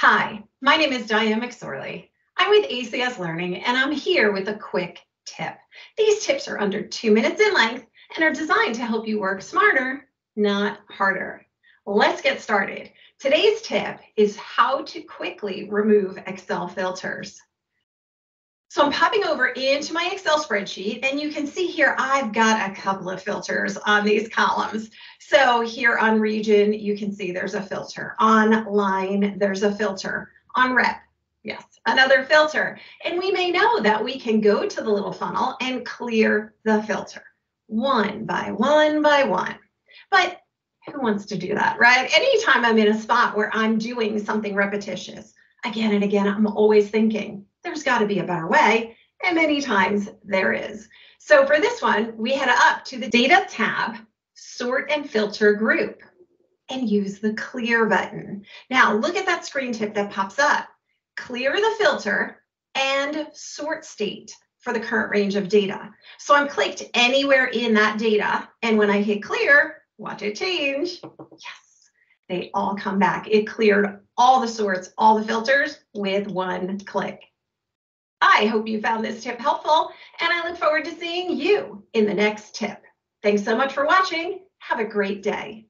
Hi, my name is Diane McSorley. I'm with ACS Learning, and I'm here with a quick tip. These tips are under 2 minutes in length and are designed to help you work smarter, not harder. Let's get started. Today's tip is how to quickly remove Excel filters. So I'm popping over into my Excel spreadsheet, and you can see here I've got a couple of filters on these columns. So here on region, you can see there's a filter. On line, there's a filter. On rep, yes, another filter. And we may know that we can go to the little funnel and clear the filter one by one by one. But who wants to do that, right? Anytime I'm in a spot where I'm doing something repetitious, again and again, I'm always thinking, there's got to be a better way, and many times there is. So for this one, we head up to the Data tab, Sort and Filter group, and use the Clear button. Now, look at that screen tip that pops up. Clear the filter and sort state for the current range of data. So I'm clicked anywhere in that data, and when I hit Clear, watch it change. Yes, they all come back. It cleared all the sorts, all the filters with one click. I hope you found this tip helpful, and I look forward to seeing you in the next tip. Thanks so much for watching. Have a great day.